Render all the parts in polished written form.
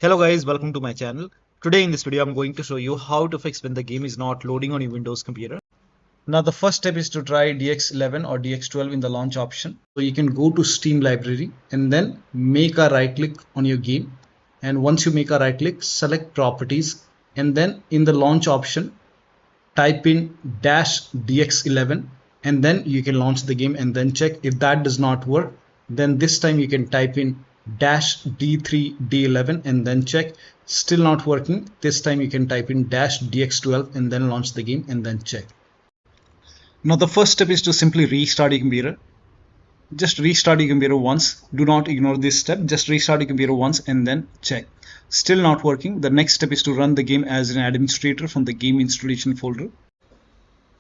Hello guys, welcome to my channel. Today in this video I'm going to show you how to fix when the game is not loading on your Windows computer. Now the first step is to try DX11 or DX12 in the launch option. So you can go to Steam library and then make a right click on your game, and once you make a right click, select properties, and then in the launch option type in -DX11, and then you can launch the game and then check. If that does not work, then this time you can type in -D3D11 and then check. Still not working. This time you can type in -DX12 and then launch the game and then check. Now the first step is to simply restart your computer. Just restart your computer once. Do not ignore this step. Just restart your computer once and then check. Still not working. The next step is to run the game as an administrator from the game installation folder.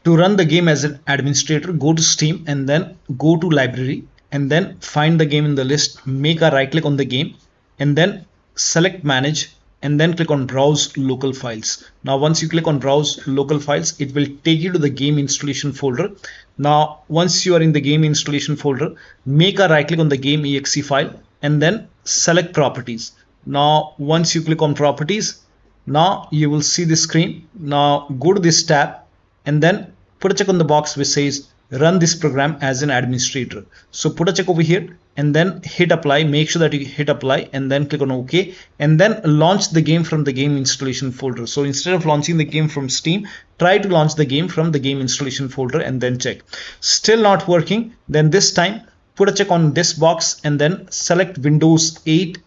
To run the game as an administrator, go to Steam and then go to library and then find the game in the list. Make a right click on the game and then select manage and then click on browse local files. Now once you click on browse local files, it will take you to the game installation folder. Now once you are in the game installation folder, make a right click on the game exe file and then select properties. Now once you click on properties, now you will see the screen. Now go to this tab and then put a check on the box which says run this program as an administrator. So put a check over here and then hit apply. Make sure that you hit apply and then click on OK and then launch the game from the game installation folder. So instead of launching the game from Steam, try to launch the game from the game installation folder and then check. Still not working. Then this time put a check on this box and then select Windows 8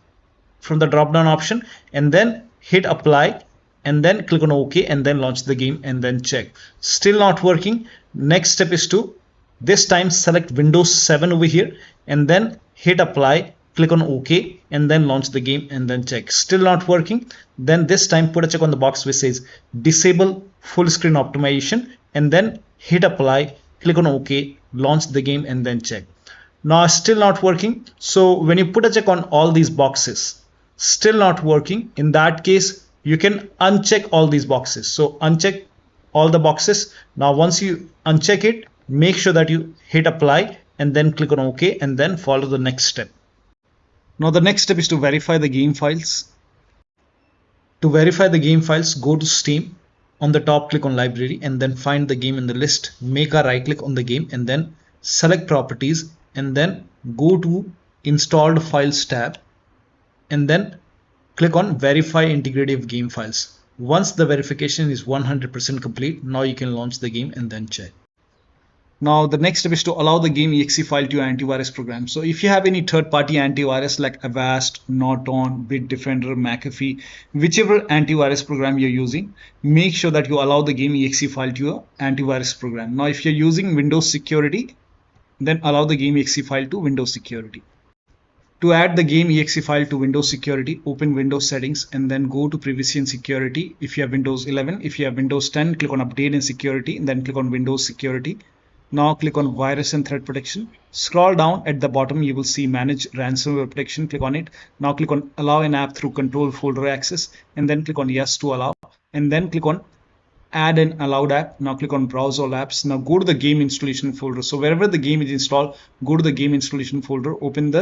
from the drop down option and then hit apply and then click on OK and then launch the game and then check. Still not working. Next step is to this time select Windows 7 over here and then hit apply, click on OK and then launch the game and then check. Still not working. Then this time put a check on the box which says disable full screen optimization and then hit apply, click on OK, launch the game and then check. Now still not working. So when you put a check on all these boxes, still not working, in that case you can uncheck all these boxes. So uncheck all the boxes. Now once you uncheck it, make sure that you hit apply and then click on OK and then follow the next step. Now the next step is to verify the game files. To verify the game files, go to Steam. On the top, click on library and then find the game in the list. Make a right click on the game and then select properties and then go to installed files tab and then click on verify integrity of game files. Once the verification is 100% complete, now you can launch the game and then check. Now the next step is to allow the game exe file to your antivirus program. So if you have any third-party antivirus like Avast, Norton, Bitdefender, McAfee, whichever antivirus program you're using, make sure that you allow the game exe file to your antivirus program. Now if you're using Windows Security, then allow the game exe file to Windows Security. To add the game exe file to Windows Security, open Windows Settings and then go to Privacy and Security. If you have Windows 11, if you have Windows 10, click on Update and Security and then click on Windows Security. Now click on Virus and Threat Protection. Scroll down at the bottom, you will see Manage Ransomware Protection. Click on it. Now click on Allow an app through Control Folder Access and then click on Yes to allow and then click on Add an allowed app. Now click on Browse all apps. Now go to the game installation folder. So wherever the game is installed, go to the game installation folder, open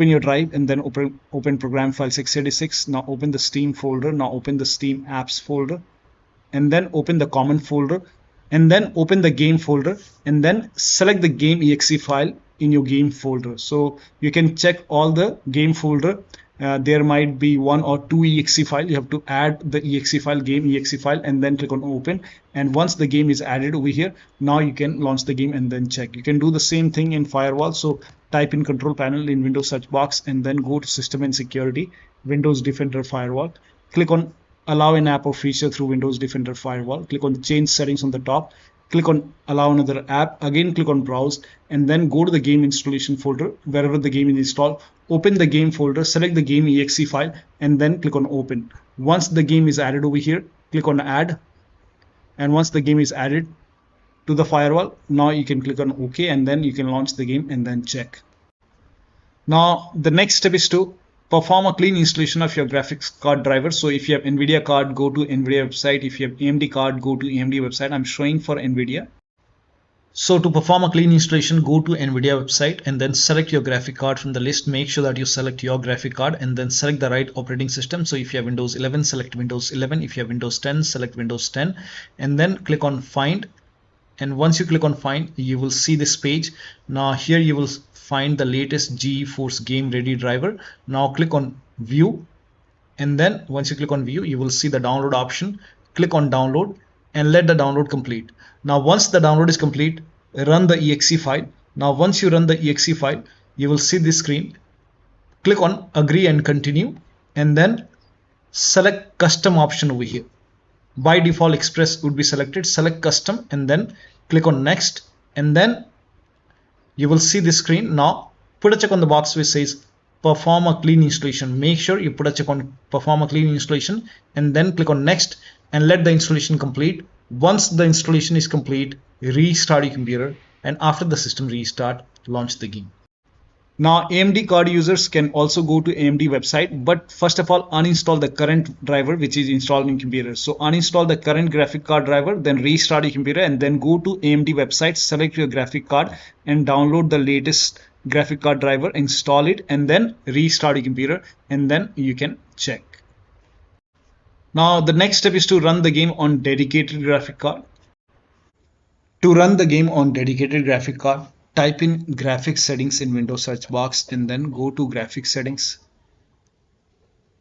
your drive and then open program files x86. Now open the Steam folder. Now open the Steam apps folder and then open the common folder and then open the game folder and then select the game exe file in your game folder. So you can check all the game folder. There might be one or two exe file. You have to add the exe file, game exe file, and then click on open. And once the game is added over here, now you can launch the game and then check. You can do the same thing in Firewall. So type in control panel in Windows search box and then go to System and Security, Windows Defender Firewall. Click on allow an app or feature through Windows Defender Firewall. Click on change settings on the top. Click on allow another app. Again click on browse and then go to the game installation folder. Wherever the game is installed, open the game folder, select the game exe file and then click on open. Once the game is added over here, click on add, and once the game is added to the firewall, now you can click on OK and then you can launch the game and then check. Now the next step is to perform a clean installation of your graphics card driver. So if you have NVIDIA card, go to NVIDIA website. If you have AMD card, go to AMD website. I'm showing for NVIDIA. So to perform a clean installation, go to NVIDIA website and then select your graphic card from the list. Make sure that you select your graphic card and then select the right operating system. So if you have Windows 11, select Windows 11. If you have Windows 10, select Windows 10 and then click on Find. And once you click on Find, you will see this page. Now here you will find the latest GeForce Game Ready driver. Now click on View, and then once you click on View, you will see the download option. Click on Download and let the download complete. Now once the download is complete, run the exe file. Now once you run the exe file, you will see this screen. Click on Agree and Continue and then select Custom option over here. By default Express would be selected. Select Custom and then click on Next, and then you will see this screen. Now put a check on the box which says Perform a clean installation. Make sure you put a check on Perform a clean installation and then click on Next and let the installation complete. Once the installation is complete, restart your computer, and after the system restart, launch the game. Now AMD card users can also go to AMD website, but first of all uninstall the current driver which is installed in computer. So uninstall the current graphic card driver, then restart your computer and then go to AMD website, select your graphic card and download the latest graphic card driver, install it and then restart your computer, and then you can check. Now the next step is to run the game on dedicated graphic card. To run the game on dedicated graphic card, type in graphics settings in Windows search box and then go to graphics settings.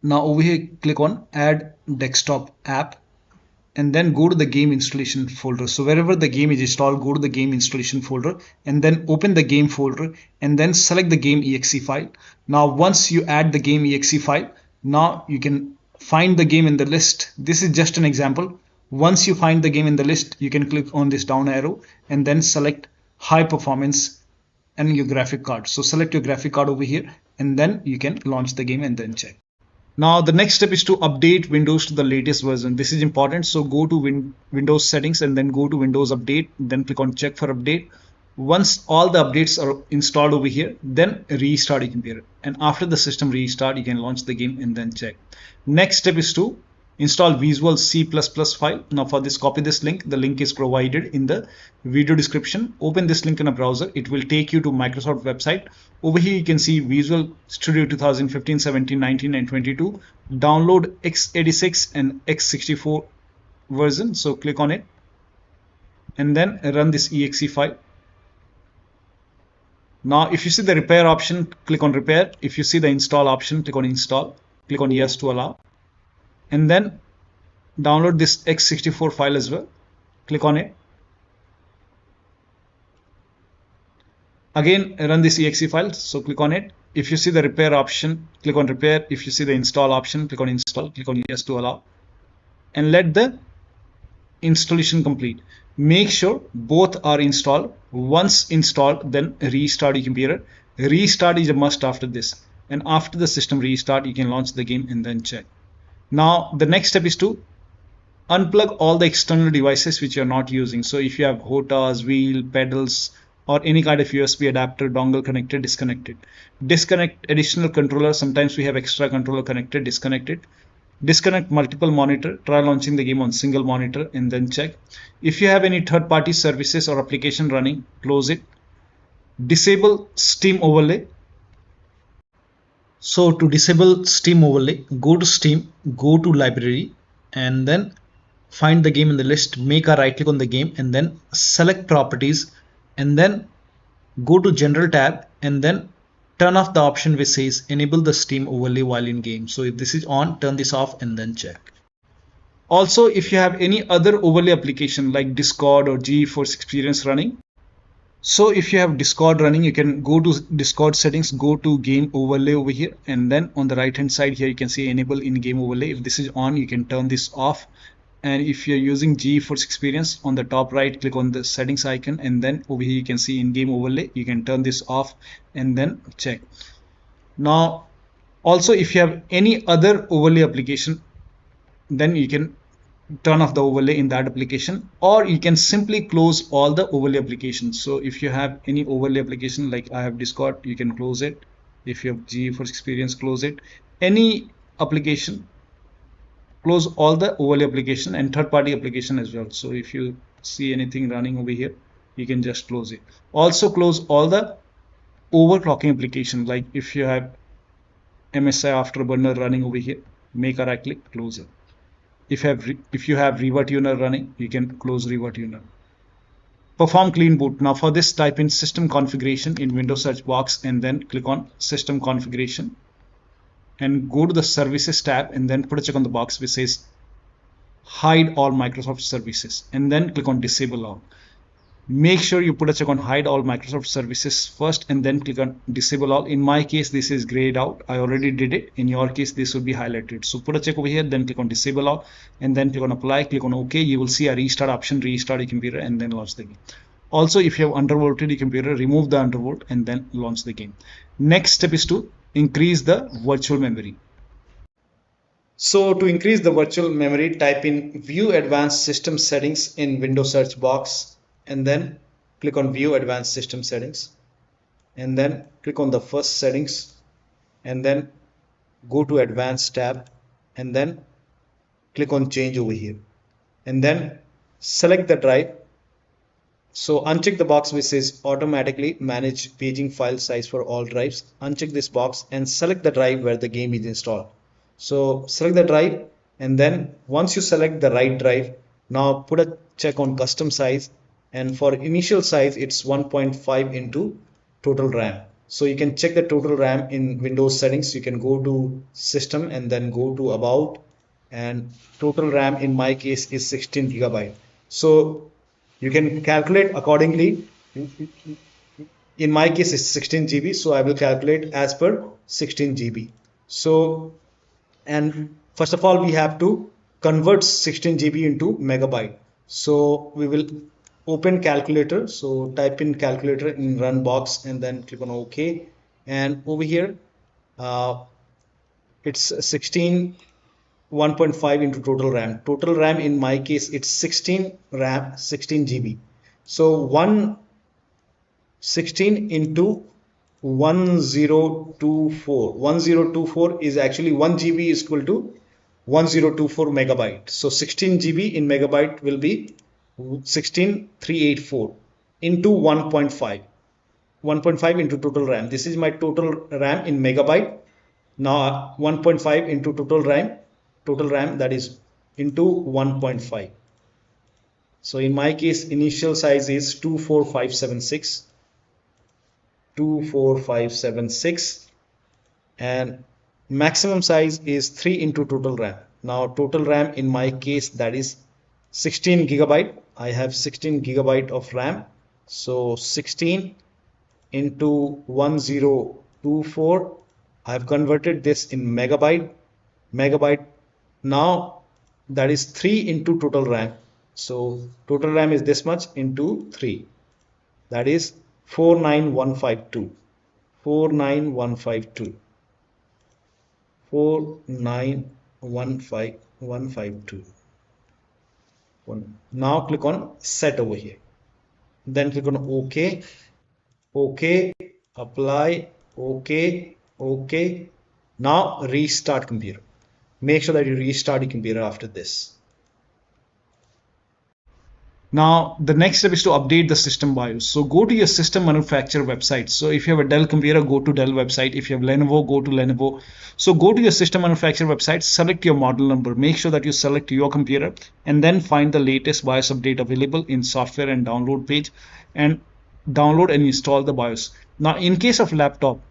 Now over here click on add desktop app and then go to the game installation folder. So wherever the game is installed, go to the game installation folder and then open the game folder and then select the game exe file. Now once you add the game exe file, now you can find the game in the list. This is just an example. Once you find the game in the list, you can click on this down arrow and then select high performance and your graphic card. So select your graphic card over here and then you can launch the game and then check. Now the next step is to update Windows to the latest version. This is important. So go to Windows settings and then go to Windows update, then click on check for update. Once all the updates are installed over here, then restart your computer, and after the system restart you can launch the game and then check. Next step is to install Visual C++ file. Now for this, copy this link. The link is provided in the video description. Open this link in a browser. It will take you to Microsoft website. Over here you can see Visual Studio 2015, 17, 19 and 22. Download x86 and x64 version. So click on it and then run this exe file. Now if you see the repair option, click on repair. If you see the install option, click on install. Click on yes to allow. And then download this x64 file as well. Click on it. Again run this exe file, so click on it. If you see the repair option, click on repair. If you see the install option, click on install. Click on yes to allow and let the installation complete. Make sure both are installed. Once installed, then restart your computer. Restart is a must after this, and after the system restart you can launch the game and then check. Now the next step is to unplug all the external devices which you are not using. So if you have HOTAs, wheel, pedals or any kind of USB adapter, dongle connected, disconnect it. Disconnect additional controller. Sometimes we have extra controller connected, disconnect it. Disconnect multiple monitor. Try launching the game on single monitor and then check. If you have any third-party services or application running, close it. Disable Steam overlay. So to disable Steam overlay, go to Steam, go to library and then find the game in the list, make a right click on the game and then select properties and then go to general tab and then turn off the option which says enable the Steam overlay while in game. So if this is on, turn this off and then check. Also, if you have any other overlay application like Discord or GeForce Experience running, so if you have Discord running, you can go to Discord settings, go to game overlay over here and then on the right hand side here you can see enable in-game overlay. If this is on, you can turn this off. And if you're using GeForce Experience, on the top right click on the settings icon and then over here you can see in-game overlay. You can turn this off and then check. Now also if you have any other overlay application, then you can turn off the overlay in that application, or you can simply close all the overlay applications. So if you have any overlay application like I have Discord, you can close it. If you have GeForce Experience, close it. Any application, close all the overlay application and third-party application as well. So if you see anything running over here, you can just close it. Also close all the overclocking application, like if you have MSI Afterburner running over here, make a right click, close it. If you have ReverTuner running, you can close ReverTuner. Perform clean boot. Now for this, type in system configuration in Windows search box and then click on system configuration and go to the services tab and then put a check on the box which says hide all Microsoft services and then click on disable all. Make sure you put a check on hide all Microsoft services first and then click on disable all. In my case, this is grayed out. I already did it. In your case, this would be highlighted. So put a check over here, then click on disable all and then click on apply, click on OK. You will see a restart option, restart your computer and then launch the game. Also, if you have undervolted your computer, remove the undervolt and then launch the game. Next step is to increase the virtual memory. So to increase the virtual memory, type in view advanced system settings in Windows search box and then click on view advanced system settings and then click on the first settings and then go to advanced tab and then click on change over here and then select the drive. So uncheck the box which says automatically manage paging file size for all drives. Uncheck this box and select the drive where the game is installed. So select the drive and then once you select the right drive, now put a check on custom size and for initial size it's 1.5 into total RAM. So you can check the total RAM in Windows settings. You can go to system and then go to about and total RAM in my case is 16 GB. So you can calculate accordingly. In my case it's 16 GB, so I will calculate as per 16 GB. So and first of all we have to convert 16 GB into megabyte. So we will open calculator. So type in calculator in run box and then click on OK. And over here it's 1.5 into total RAM. Total RAM in my case it's 16 GB. So 116 into 1024. 1024 is actually 1 GB is equal to 1024 megabyte. So 16 GB in megabyte will be 16384 into 1.5. 1.5 into total RAM. This is my total RAM in megabyte. Now 1.5 into total RAM that is into 1.5. So in my case initial size is 24576 and maximum size is 3 into total RAM. Now total RAM in my case that is 16 GB. I have 16 GB of RAM. So 16 into 1024. I have converted this in megabyte. Now that is 3 into total RAM. So total RAM is this much into 3. That is 49152. 49152. 49152. Now click on set over here. Then click on OK. OK. Apply. OK. OK. Now restart computer. Make sure that you restart your computer after this. Now the next step is to update the system BIOS. So go to your system manufacturer website. So if you have a Dell computer, go to Dell website. If you have Lenovo, go to Lenovo. So go to your system manufacturer website, select your model number, make sure that you select your computer and then find the latest BIOS update available in software and download page and download and install the BIOS. Now in case of laptop,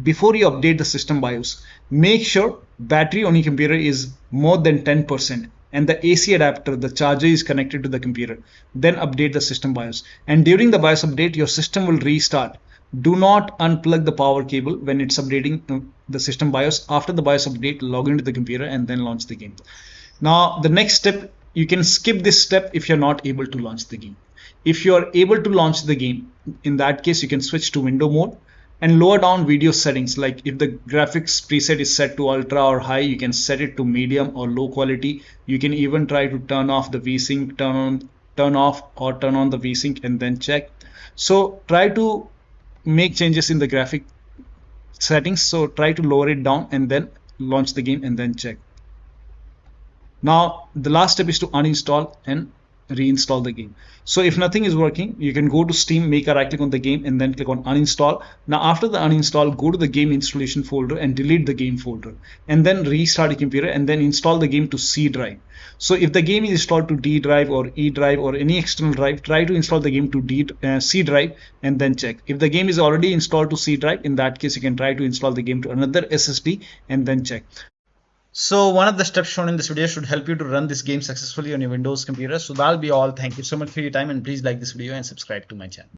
before you update the system BIOS, make sure battery on your computer is more than 10%. And the AC adapter, the charger is connected to the computer. Then update the system BIOS. And during the BIOS update, your system will restart. Do not unplug the power cable when it's updating the system BIOS. After the BIOS update, log into the computer and then launch the game. Now, the next step, you can skip this step if you're not able to launch the game. If you're able to launch the game, in that case, you can switch to window mode and lower down video settings. Like if the graphics preset is set to ultra or high, you can set it to medium or low quality. You can even try to turn off the VSync, turn off or turn on the VSync and then check. So try to make changes in the graphic settings. So try to lower it down and then launch the game and then check. Now the last step is to uninstall and reinstall the game. So if nothing is working, you can go to Steam, make a right click on the game, and then click on uninstall. Now after the uninstall, go to the game installation folder and delete the game folder, and then restart your computer and then install the game to C drive. So if the game is installed to D drive or E drive or any external drive, try to install the game to C drive and then check. If the game is already installed to C drive, in that case you can try to install the game to another SSD and then check. So one of the steps shown in this video should help you to run this game successfully on your Windows computer. So that'll be all. Thank you so much for your time, and please like this video and subscribe to my channel.